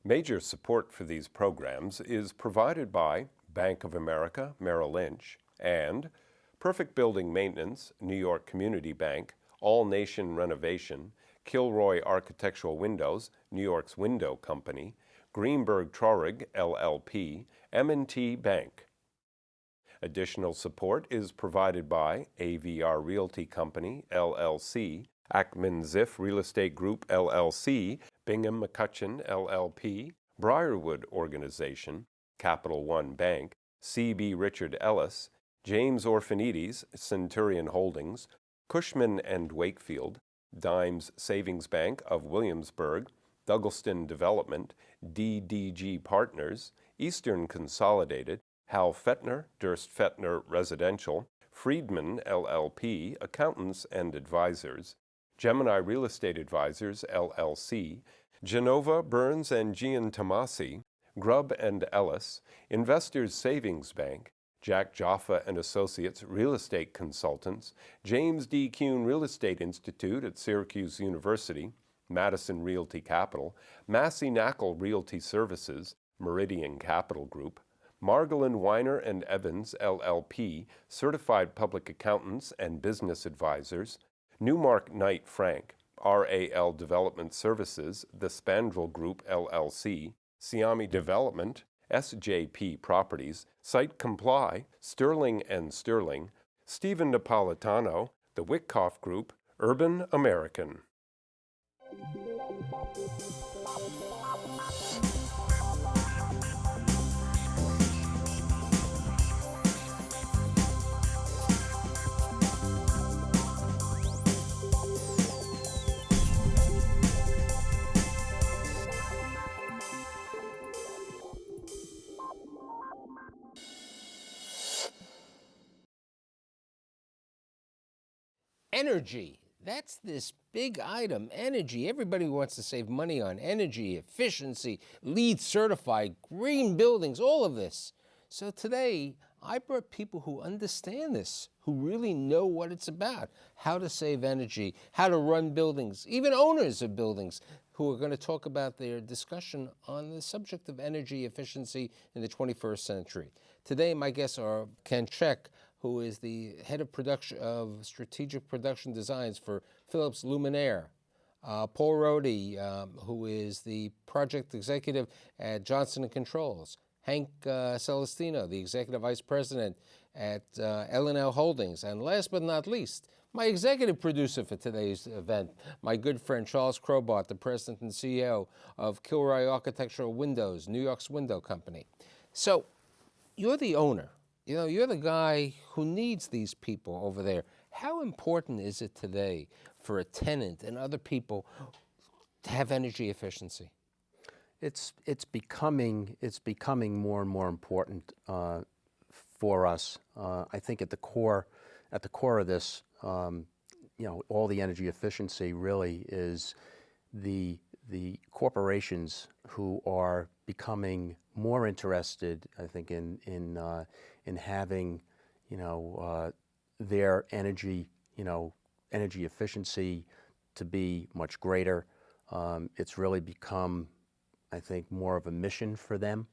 Major support for these programs is provided by Bank of America, Merrill Lynch, and Perfect Building Maintenance, New York Community Bank, All Nation Renovation, Kilroy Architectural Windows, New York's Window Company, Greenberg Traurig, LLP, M&T Bank. Additional support is provided by AVR Realty Company, LLC, Ackman Ziff Real Estate Group, LLC, Bingham McCutcheon, LLP, Briarwood Organization, Capital One Bank, C.B. Richard Ellis, James Orphanides, Centurion Holdings, Cushman & Wakefield, Dimes Savings Bank of Williamsburg, Douglaston Development, DDG Partners, Eastern Consolidated, Hal Fettner, Durst Fettner Residential, Friedman, LLP, Accountants and Advisors, Gemini Real Estate Advisors, LLC, Genova, Burns and Gian Tomasi, Grubb and Ellis, Investors Savings Bank, Jack Jaffa and Associates Real Estate Consultants, James D. Kuhn Real Estate Institute at Syracuse University, Madison Realty Capital, Massey Knackle Realty Services, Meridian Capital Group, Margolin Weiner and Evans, LLP, Certified Public Accountants and Business Advisors, Newmark Knight Frank, RAL Development Services, The Spandrel Group, LLC, Siami Development, SJP Properties, Site Comply, Sterling and Sterling, Stephen Napolitano, The Wickoff Group, Urban American. Energy. That's this big item, energy. Everybody wants to save money on energy, efficiency, LEED certified, green buildings, all of this. So today, I brought people who understand this, who really know what it's about, how to save energy, how to run buildings, even owners of buildings, who are going to talk about their discussion on the subject of energy efficiency in the 21st century. Today, my guests are Ken Check, who is the head of production of strategic production designs for Philips Luminaire. Paul Rohde, who is the project executive at Johnson & Controls. Hank Celestino, the executive vice president at L&L Holdings. And last but not least, my executive producer for today's event, my good friend Charles Crobart, the president and CEO of Kilroy Architectural Windows, New York's Window Company. So you're the owner. You know, you're the guy who needs these people over there. How important is it today for a tenant and other people to have energy efficiency? It's becoming more and more important for us. I think at the core of this, all the energy efficiency really is the corporations who are becoming more interested, I think, in having, their energy efficiency to be much greater. It's really become, I think, more of a mission for them.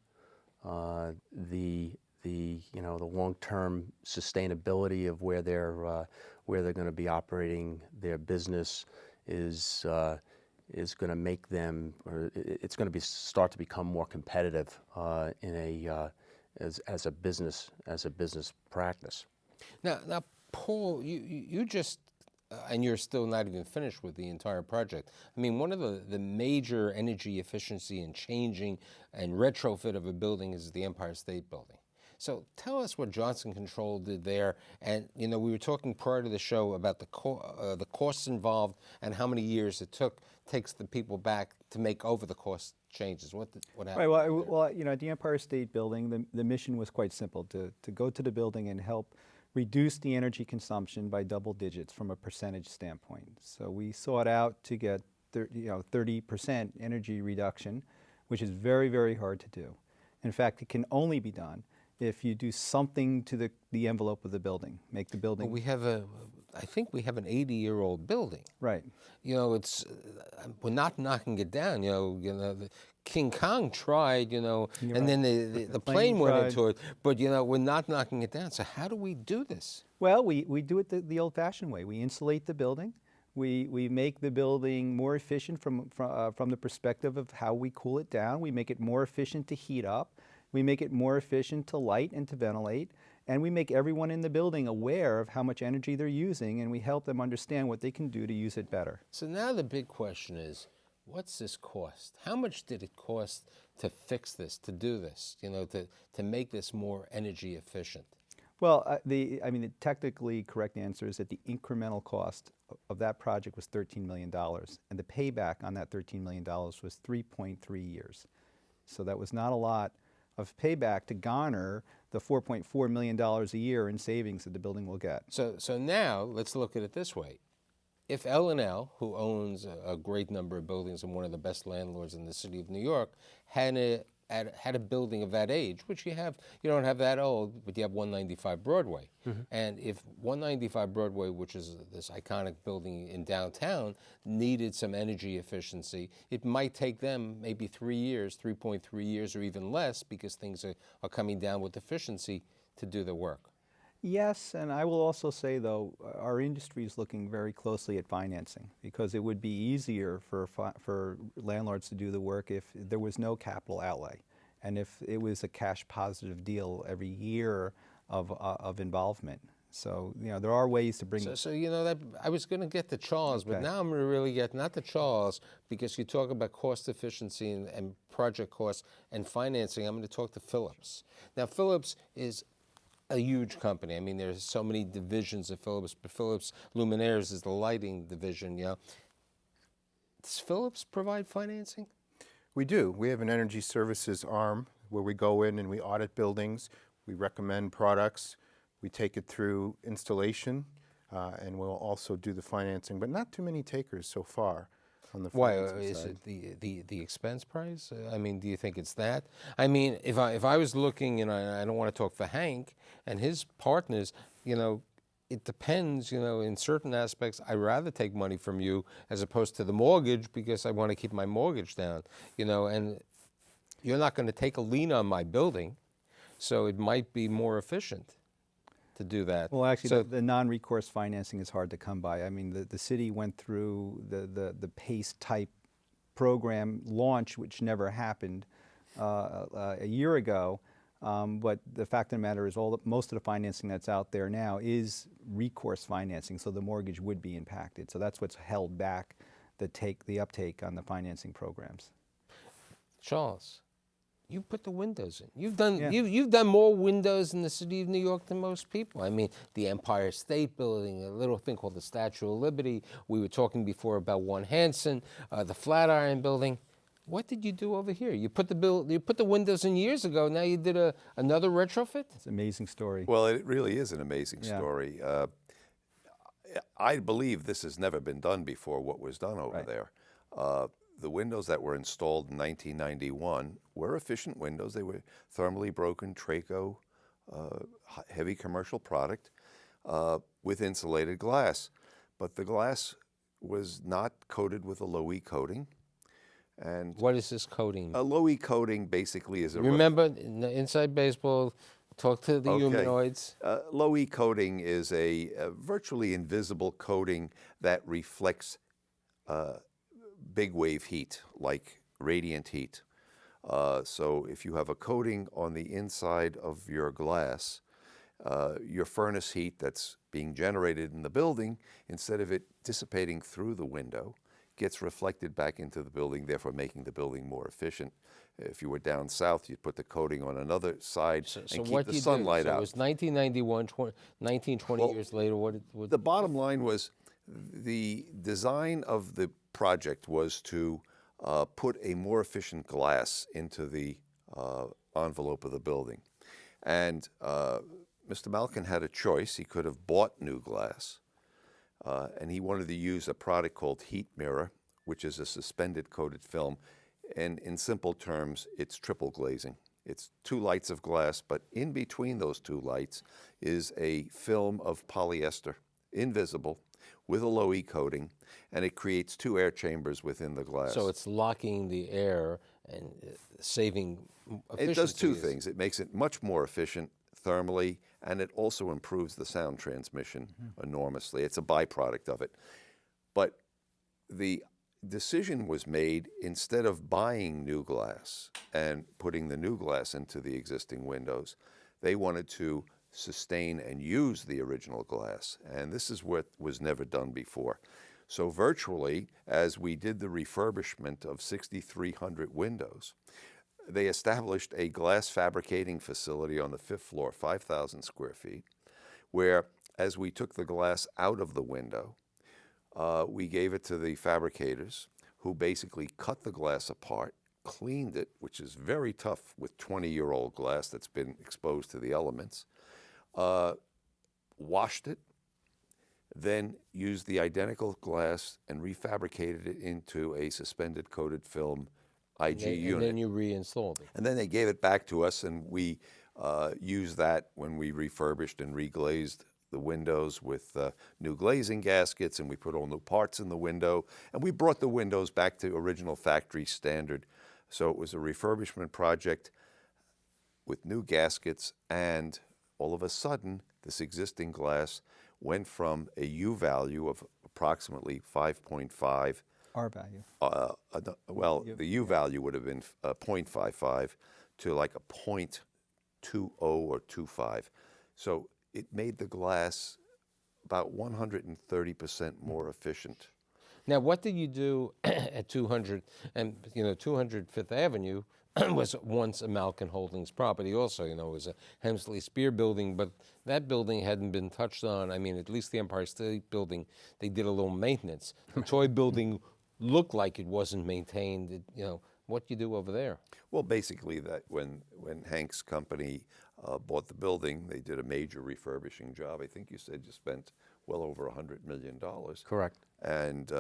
The long-term sustainability of where they're going to be operating their business is going to make them, or it's going to start to become more competitive as a business practice. Now, Paul, you just, and you're still not even finished with the entire project. I mean, one of the major energy efficiency and changing and retrofit of a building is the Empire State Building. So tell us what Johnson Control did there. And, we were talking prior to the show about the costs involved and how many years it takes the people back to make over the cost changes. What happened? Right. Well, at the Empire State Building, the mission was quite simple: to go to the building and help reduce the energy consumption by double digits from a percentage standpoint. So we sought out to get 30% energy reduction, which is very, very hard to do. In fact, it can only be done if you do something to the envelope of the building, make the building. Well, we have a I think we have an 80-year-old building. Right. You know, we're not knocking it down. King Kong tried. You're And then right. the plane plane went tried. into it. But we're not knocking it down. So how do we do this? Well, we do it the old-fashioned way. We insulate the building. We make the building more efficient from the perspective of how we cool it down. We make it more efficient to heat up. We make it more efficient to light and to ventilate. And we make everyone in the building aware of how much energy they're using, and we help them understand what they can do to use it better. So now the big question is, what's this cost? How much did it cost to fix this, to do this, to make this more energy efficient? Well, the technically correct answer is that the incremental cost of that project was $13 million, and the payback on that $13 million was 3.3 years. So that was not a lot of payback to garner the $4.4 million a year in savings that the building will get. So now let's look at it this way. If L&L, who owns a great number of buildings and one of the best landlords in the city of New York, had a building of that age, which you don't have that old, but you have 195 Broadway. Mm-hmm. And if 195 Broadway, which is this iconic building in downtown, needed some energy efficiency, it might take them maybe 3 years, 3.3 years, or even less, because things are coming down with efficiency to do the work. Yes, and I will also say, though, our industry is looking very closely at financing, because it would be easier for landlords to do the work if there was no capital outlay, and if it was a cash positive deal every year of involvement. So there are ways to bring. So that I was going to get to Charles, but Okay. now I'm going to really get not to Charles, because you talk about cost efficiency and project costs and financing. I'm going to talk to Phillips. Now, Phillips is a huge company. I mean, there's so many divisions of Phillips, but Phillips Luminaires is the lighting division. Does Phillips provide financing? We do. We have an energy services arm where we go in and we audit buildings, we recommend products, we take it through installation, and we'll also do the financing, but not too many takers so far on the Why financing is side. it the expense price? I mean, do you think it's that? I mean, if I was looking, I don't want to talk for Hank and his partners, it depends, in certain aspects. I'd rather take money from you as opposed to the mortgage, because I want to keep my mortgage down, and you're not going to take a lien on my building, so it might be more efficient to do that. Well, actually, so, the non-recourse financing is hard to come by. I mean, the city went through the PACE type program launch, which never happened a year ago. But the fact of the matter is, most of the financing that's out there now is recourse financing, so the mortgage would be impacted. So that's what's held back the uptake on the financing programs. Charles, you put the windows in. You've done Yeah. you've done more windows in the city of New York than most people. I mean, the Empire State Building, a little thing called the Statue of Liberty. We were talking before about One Hanson, the Flatiron Building. What did you do over here? You put the windows in years ago. Now you did another retrofit? It's an amazing story. Well, it really is an amazing Yeah. story. I believe this has never been done before, what was done over Right. there. The windows that were installed in 1991 were efficient windows. They were thermally broken Traco, heavy commercial product with insulated glass. But the glass was not coated with a low-E coating. And What is this coating? a low-E coating basically is a Remember, in the Inside Baseball, talk to the Okay. humanoids. Low-E coating is a virtually invisible coating that reflects big wave heat, like radiant heat. So if you have a coating on the inside of your glass, your furnace heat that's being generated in the building, instead of it dissipating through the window, gets reflected back into the building, therefore making the building more efficient. If you were down south, you'd put the coating on another side So and keep what the you sunlight do? So out. it was 1991, 20 Well, years later. What The bottom line was the design of the project was to put a more efficient glass into the envelope of the building. And Mr. Malkin had a choice. He could have bought new glass, and he wanted to use a product called Heat Mirror, which is a suspended coated film. And in simple terms, it's triple glazing. It's two lights of glass, but in between those two lights is a film of polyester invisible, with a low E coating, and it creates 2 air chambers within the glass. So it's locking the air and saving efficiency. It does 2 things. It makes it much more efficient thermally, and it also improves the sound transmission enormously. It's a byproduct of it. But the decision was made, instead of buying new glass and putting the new glass into the existing windows, they wanted to sustain and use the original glass. And this is what was never done before. So virtually, as we did the refurbishment of 6,300 windows, they established a glass fabricating facility on the 5th floor, 5,000 square feet, where as we took the glass out of the window, we gave it to the fabricators, who basically cut the glass apart, cleaned it, which is very tough with 20-year-old glass that's been exposed to the elements, washed it, then used the identical glass and refabricated it into a suspended coated film IG unit. And then you reinstalled it. And then they gave it back to us, and we used that when we refurbished and reglazed the windows with new glazing gaskets, and we put all new parts in the window, and we brought the windows back to original factory standard. So it was a refurbishment project with new gaskets, and all of a sudden, this existing glass went from a U value of approximately 5.5. R value. The U value would have been 0.55 to like a 0.20 or 0.25. So it made the glass about 130% more efficient. Now, what did you do at 200, and 200 Fifth Avenue was once a Malkin Holdings property also, it was a Hemsley Spear building, but that building hadn't been touched on. I mean, at least the Empire State Building, they did a little maintenance. The Toy Building looked like it wasn't maintained. What do you do over there? Well, basically that when Hank's company bought the building, they did a major refurbishing job. I think you said you spent well over $100 million. Correct. And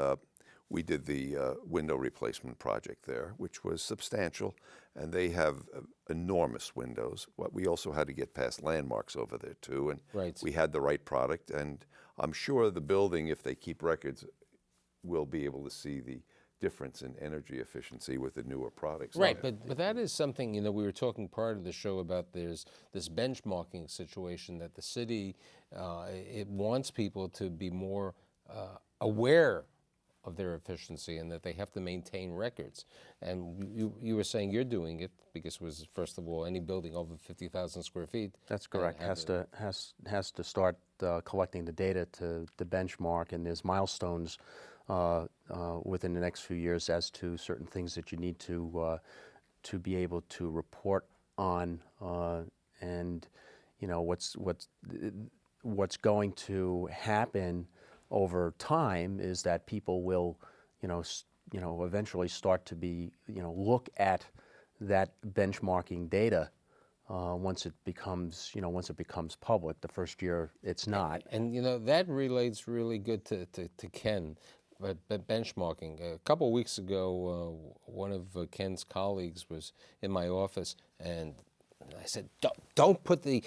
we did the window replacement project there, which was substantial, and they have enormous windows. We also had to get past landmarks over there too, and Right. we had the right product, and I'm sure the building, if they keep records, will be able to see the difference in energy efficiency with the newer products. Right, but that is something, we were talking prior to the show about there's this benchmarking situation that the city, it wants people to be more aware of their efficiency and that they have to maintain records. And you were saying you're doing it because it was, first of all, any building over 50,000 square feet. That's correct. Has to start collecting the data to benchmark, and there's milestones within the next few years as to certain things that you need to be able to report on, and what's going to happen over time is that people will eventually start to be look at that benchmarking data once it becomes public. The first year it's not. And that relates really good to Ken. But benchmarking. A couple of weeks ago, one of Ken's colleagues was in my office, and I said, "Don't put the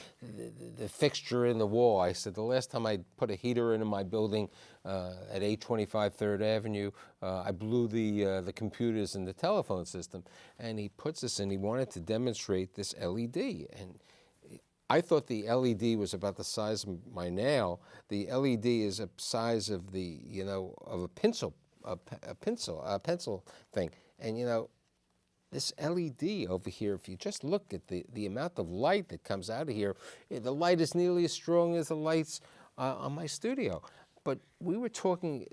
fixture in the wall." I said, "The last time I put a heater into my building at 825 3rd Avenue, I blew the computers and the telephone system." And he puts this in. He wanted to demonstrate this LED, and I thought the LED was about the size of my nail. The LED is a size of of a pencil thing. And this LED over here, if you just look at the amount of light that comes out of here, the light is nearly as strong as the lights on my studio. But we were talking,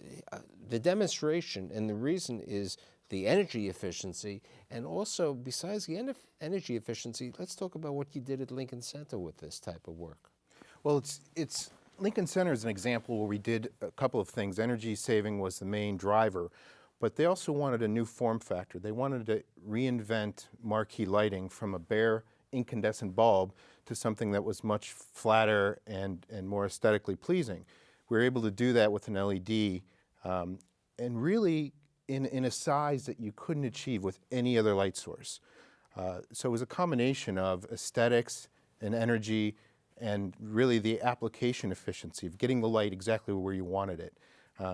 the demonstration, and the reason is the energy efficiency, and also besides the energy efficiency, let's talk about what you did at Lincoln Center with this type of work. Well, it's Lincoln Center is an example where we did a couple of things. Energy saving was the main driver, but they also wanted a new form factor. They wanted to reinvent marquee lighting from a bare incandescent bulb to something that was much flatter and more aesthetically pleasing. We were able to do that with an LED, and really in a size that you couldn't achieve with any other light source. So it was a combination of aesthetics and energy and really the application efficiency of getting the light exactly where you wanted it.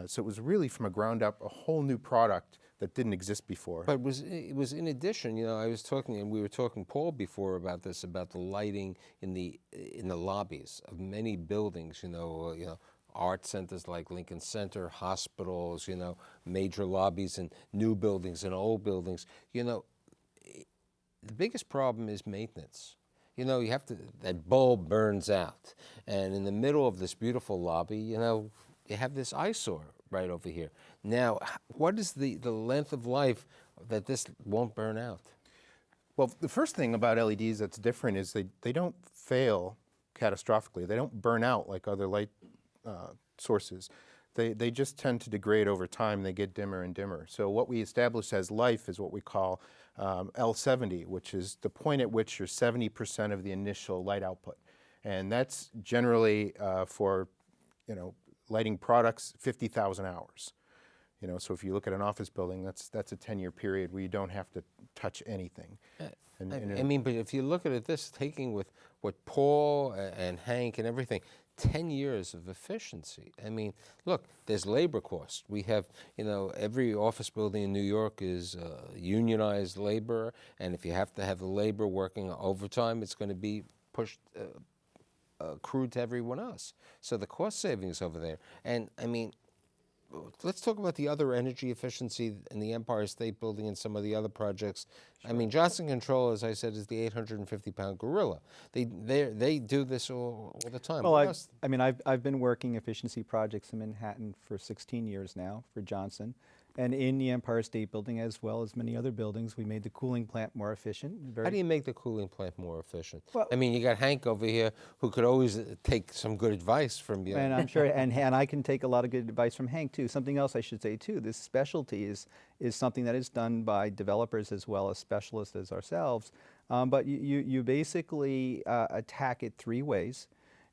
So it was really from a ground up a whole new product that didn't exist before. But it was in addition, you know, I was talking, and we were talking, Paul, before about this, about the lighting in the lobbies of many buildings, you know, art centers like Lincoln Center, hospitals, you know, major lobbies in new buildings and old buildings. You know, the biggest problem is maintenance. You know, that bulb burns out. And in the middle of this beautiful lobby, you know, you have this eyesore right over here. Now, what is the length of life that this won't burn out? Well, the first thing about LEDs that's different is they don't fail catastrophically. They don't burn out like other light sources. They just tend to degrade over time. They get dimmer and dimmer. So what we establish as life is what we call L70, which is the point at which you're 70% of the initial light output. And that's generally for, you know, lighting products, 50,000 hours. You know, so if you look at an office building, that's a 10-year period where you don't have to touch anything. I mean, but if you look at it, this taking with what Paul and Hank and everything, 10 years of efficiency. I mean, look, there's labor costs. We have, you know, every office building in New York is unionized labor, and if you have to have the labor working overtime, it's going to be pushed, accrued to everyone else. So the cost savings over there. And I mean, let's talk about the other energy efficiency in the Empire State Building and some of the other projects. Sure. I mean, Johnson Control, as I said, is the 850-pound gorilla. They do this all the time. Well, I've been working efficiency projects in Manhattan for 16 years now for Johnson. And in the Empire State Building, as well as many other buildings, we made the cooling plant more efficient. How do you make the cooling plant more efficient? Well, I mean, you got Hank over here who could always take some good advice from you. And I'm sure, and I can take a lot of good advice from Hank too. Something else I should say too, this specialty is something that is done by developers as well as specialists as ourselves. But you basically attack it three ways.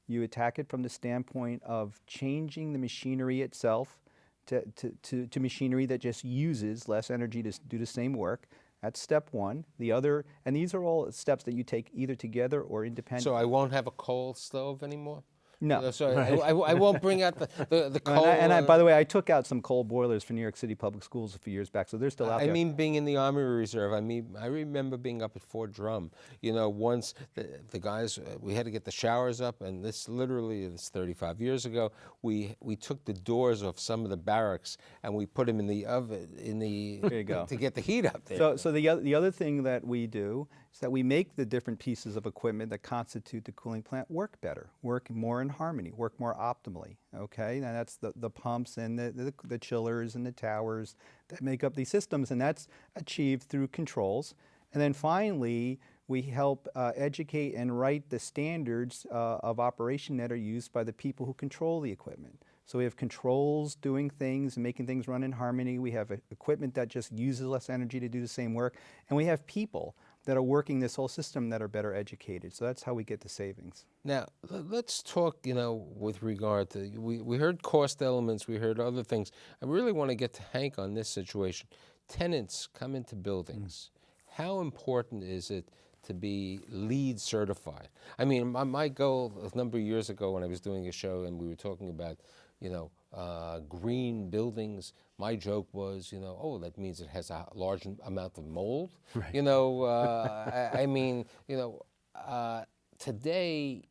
You attack it from the standpoint of changing the machinery itself to machinery that just uses less energy to do the same work. That's step one. The other, and these are all steps that you take either together or independently. So I won't have a coal stove anymore? No. So I won't bring out the coal. And by the way, I took out some coal boilers for New York City Public Schools a few years back, so they're still out there. I mean, being in the Army Reserve, I remember being up at Fort Drum. You know, once the guys, we had to get the showers up, and this literally is 35 years ago. We took the doors off some of the barracks and we put them in the oven there you go. to get the heat up there. So the other thing that we do is that we make the different pieces of equipment that constitute the cooling plant work better, work more in harmony, work more optimally, okay? And that's the pumps and the chillers and the towers that make up these systems, and that's achieved through controls. And then finally, we help educate and write the standards of operation that are used by the people who control the equipment. So we have controls doing things and making things run in harmony. We have equipment that just uses less energy to do the same work. And we have people that are working this whole system that are better educated. So that's how we get the savings. Now, let's talk, you know, with regard to, we heard cost elements, we heard other things. I really want to get to Hank on this situation. Tenants come into buildings. How important is it to be LEED certified? I mean, my goal a number of years ago when I was doing a show and we were talking about, you know, green buildings, my joke was, you know, oh, that means it has a large amount of mold. Right. You know, I mean, you know, today,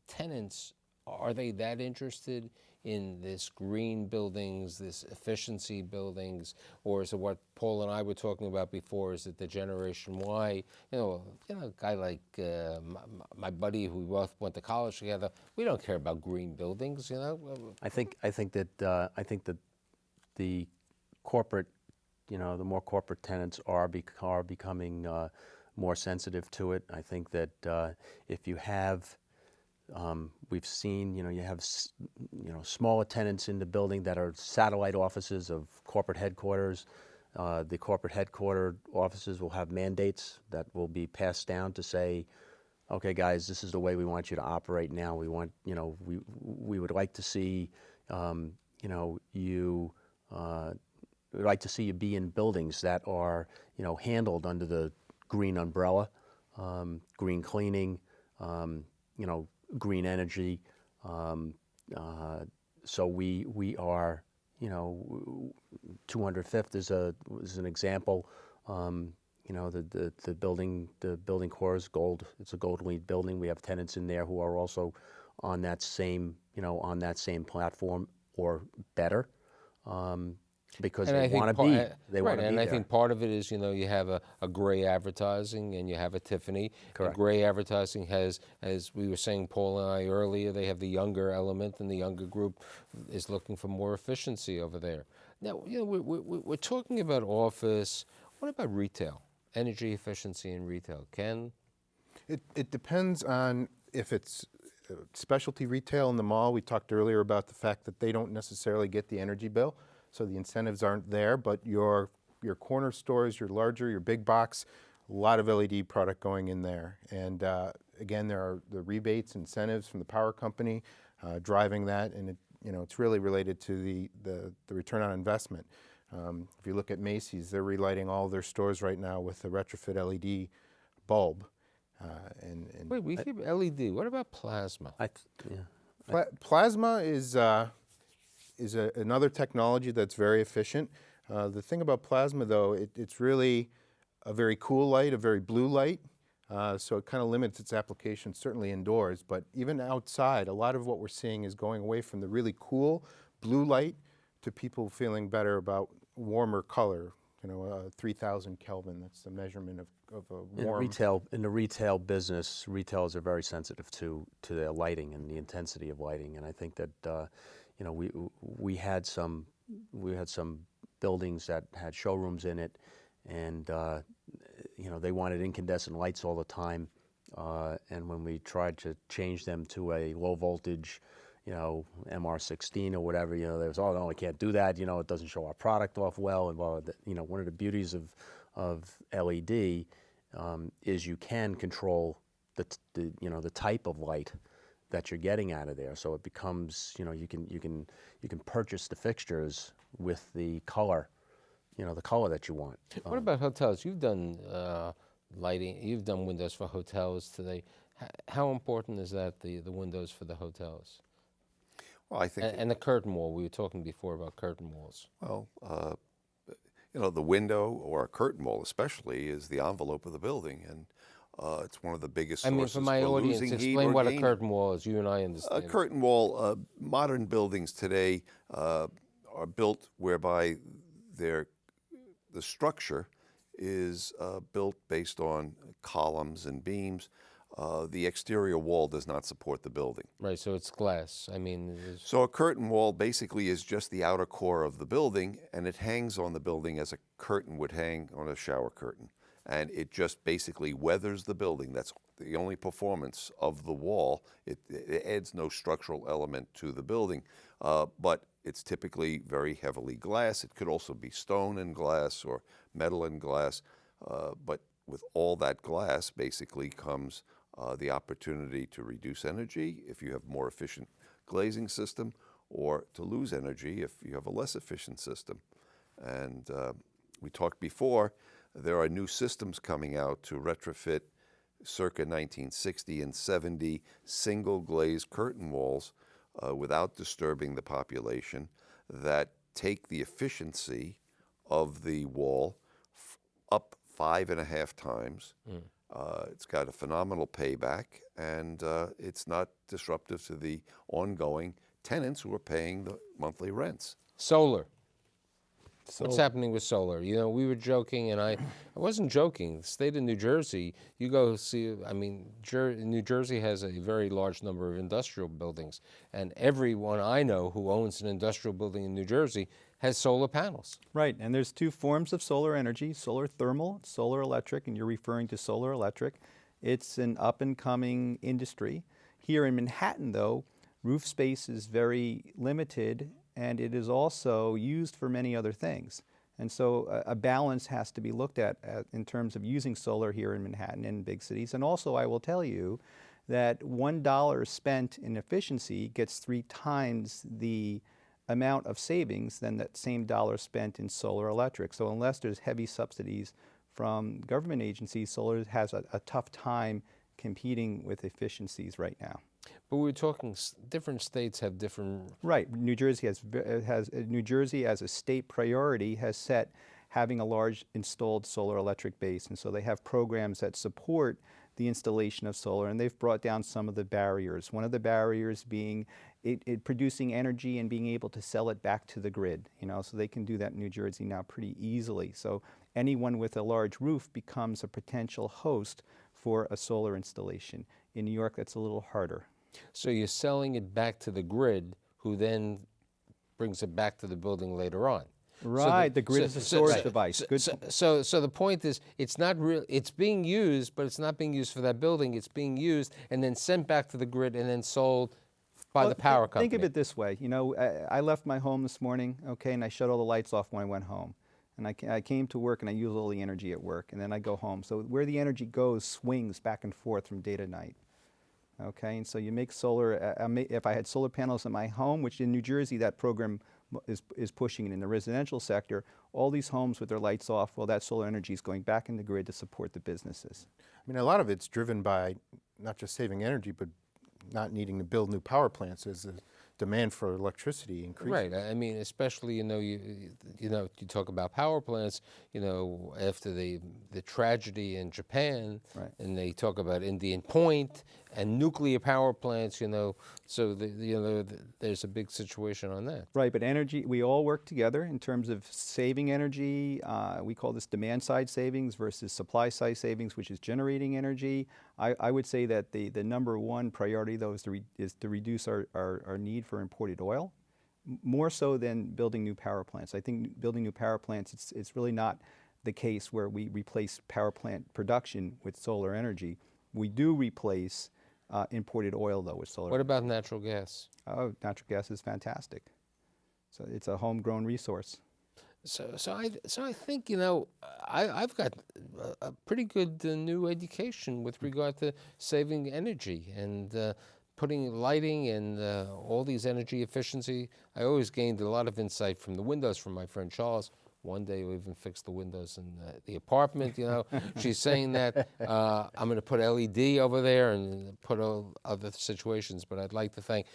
tenants, are they that interested in this green buildings, this efficiency buildings, or is it what Paul and I were talking about before? Is it the Generation Y? You know, a guy like my buddy who we both went to college together. We don't care about green buildings, you know. I think that the corporate, you know, the more corporate tenants are becoming more sensitive to it. I think that if you have we've seen, you know, you have, you know, smaller tenants in the building that are satellite offices of corporate headquarters. The corporate headquarter offices will have mandates that will be passed down to say, okay, guys, this is the way we want you to operate now. We want, you know, we would like to see, you know, we'd like to see you be in buildings that are, you know, handled under the green umbrella, green cleaning, green energy. So we are, 205th is an example. The building core is gold. It's a gold LEED building. We have tenants in there who are also on that same platform or better, because And I they think want to par- be. uh, They right, want to be and I there. think part of it is, you have a gray advertising and you have a Tiffany. Correct. And gray advertising has, as we were saying, Paul and I earlier, they have the younger element, and the younger group is looking for more efficiency over there. Now, we're talking about office. What about retail? Energy efficiency in retail. Ken? It depends on if it's specialty retail in the mall. We talked earlier about the fact that they don't necessarily get the energy bill, so the incentives aren't there. But your corner stores, your larger, your big box, a lot of LED product going in there. And again, there are the rebates, incentives from the power company driving that, and it's really related to the return on investment. If you look at Macy's, they're relighting all of their stores right now with a retrofit LED bulb. Wait, we keep LED. What about plasma? Plasma is another technology that's very efficient. The thing about plasma, though, it's really a very cool light, a very blue light, so it kind of limits its application, certainly indoors. But even outside, a lot of what we're seeing is going away from the really cool blue light to people feeling better about warmer color. 3,000 Kelvin, that's the measurement of a warm. In the retail business, retailers are very sensitive to their lighting and the intensity of lighting, and I think that we had some buildings that had showrooms in it, and they wanted incandescent lights all the time, and when we tried to change them to a low voltage, MR16 or whatever, there was, oh no, I can't do that. It doesn't show our product off well. And one of the beauties of LED is you can control the type of light that you're getting out of there. So it becomes, you can purchase the fixtures with the color, the color that you want. What about hotels? You've done lighting. You've done windows for hotels today. How important is that, the windows for the hotels? Well, I think, And the curtain wall. We were talking before about curtain walls. well, the window or a curtain wall especially is the envelope of the building, and it's one of the biggest I sources mean, for my audience, losing heat explain or what a gaining. curtain wall is. You and I A understand. curtain wall, modern buildings today are built whereby the structure is built based on columns and beams. The exterior wall does not support the building. Right, so it's glass. I mean, So a curtain wall basically is just the outer core of the building, and it hangs on the building as a curtain would hang on a shower curtain. And it just basically weathers the building. That's the only performance of the wall. It adds no structural element to the building, but it's typically very heavily glass. It could also be stone and glass or metal and glass, but with all that glass basically comes the opportunity to reduce energy if you have a more efficient glazing system, or to lose energy if you have a less efficient system. And we talked before, there are new systems coming out to retrofit circa 1960 and 70 single glazed curtain walls without disturbing the population, that take the efficiency of the wall up 5.5 times. It's got a phenomenal payback, and it's not disruptive to the ongoing tenants who are paying the monthly rents. solar. What's happening with solar? We were joking, and I wasn't joking. The state of New Jersey, you go see, New Jersey has a very large number of industrial buildings, and everyone I know who owns an industrial building in New Jersey has solar panels. Right, and there's two forms of solar energy, solar thermal, solar electric, and you're referring to solar electric. It's an up-and-coming industry. Here in Manhattan, though, roof space is very limited, and it is also used for many other things. And so a balance has to be looked at in terms of using solar here in Manhattan and big cities. And also, I will tell you that $1 spent in efficiency gets 3 times the amount of savings than that same dollar spent in solar electric. So unless there's heavy subsidies from government agencies, solar has a tough time competing with efficiencies right now. But we're talking different states have different. Right. New Jersey New Jersey as a state priority has set having a large installed solar electric base, and so they have programs that support the installation of solar, and they've brought down some of the barriers. One of the barriers being it producing energy and being able to sell it back to the grid, so they can do that in New Jersey now pretty easily. So anyone with a large roof becomes a potential host for a solar installation. In New York, that's a little harder. So you're selling it back to the grid, who then brings it back to the building later on. Right, the grid is a storage device. So the point is, it's not real. It's being used, but it's not being used for that building. It's being used and then sent back to the grid and then sold by the power company. Think of it this way. I left my home this morning, okay, and I shut all the lights off when I went home. And I came to work and I use all the energy at work, and then I go home. So where the energy goes swings back and forth from day to night. Okay, and so you make solar. If I had solar panels in my home, which in New Jersey that program is pushing it in the residential sector, all these homes with their lights off, well, that solar energy is going back in the grid to support the businesses. I mean, a lot of it's driven by not just saving energy, but not needing to build new power plants as the demand for electricity increases. Right. I mean, especially you talk about power plants. After the tragedy in Japan, right, and they talk about Indian Point and nuclear power plants. So there's a big situation on that. Right. But energy, we all work together in terms of saving energy. We call this demand side savings versus supply side savings, which is generating energy. I would say that the number one priority, though, is to reduce our need for imported oil, more so than building new power plants. I think building new power plants, it's really not the case where we replace power plant production with solar energy. We do replace imported oil, though, with solar. What about natural gas? Oh, natural gas is fantastic. So it's a homegrown resource. So I think I've got a pretty good new education with regard to saving energy and putting lighting and all these energy efficiency. I always gained a lot of insight from the windows from my friend Charles. One day we even fixed the windows in the apartment. She's saying that I'm going to put LED over there and put all other situations. But I'd like to thank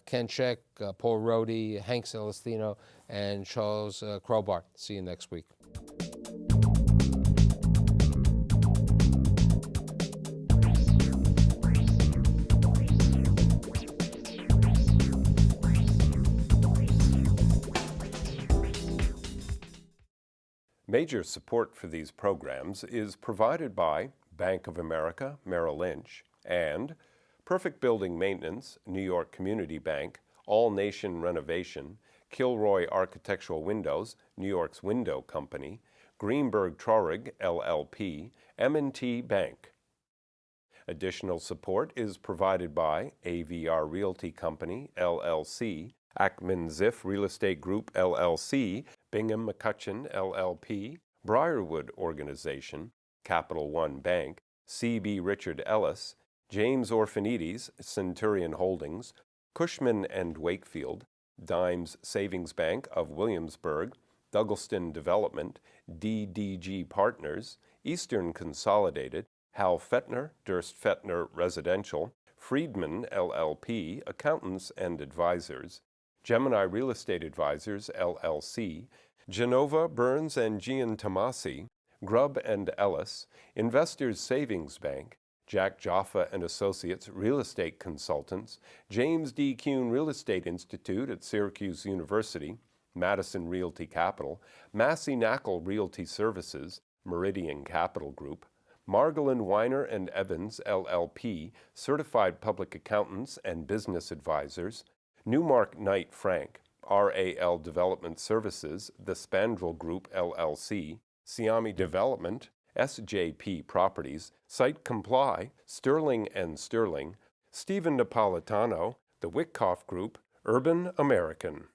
Ken Check, Paul Rohde, Hank Celestino, and Charles Crowbar. See you next week. Major support for these programs is provided by Bank of America, Merrill Lynch, and Perfect Building Maintenance, New York Community Bank, All Nation Renovation, Kilroy Architectural Windows, New York's Window Company, Greenberg Traurig, LLP, M&T Bank. Additional support is provided by AVR Realty Company, LLC, Ackman Ziff Real Estate Group, LLC, Bingham McCutcheon, LLP, Briarwood Organization, Capital One Bank, C.B. Richard Ellis, James Orphanides, Centurion Holdings, Cushman & Wakefield, Dimes Savings Bank of Williamsburg, Douglaston Development, DDG Partners, Eastern Consolidated, Hal Fettner, Durst Fettner Residential, Friedman, LLP, Accountants and Advisors, Gemini Real Estate Advisors, LLC, Genova, Burns and Giantomasi, Grubb and Ellis, Investors Savings Bank, Jack Jaffa and Associates Real Estate Consultants, James D. Kuhn Real Estate Institute at Syracuse University, Madison Realty Capital, Massey Knackle Realty Services, Meridian Capital Group, Margolin Weiner and Evans, LLP, Certified Public Accountants and Business Advisors, Newmark Knight Frank, RAL Development Services, The Spandrel Group, LLC, Siami Development, SJP Properties, Site Comply, Sterling & Sterling, Stephen Napolitano, The Wickoff Group, Urban American.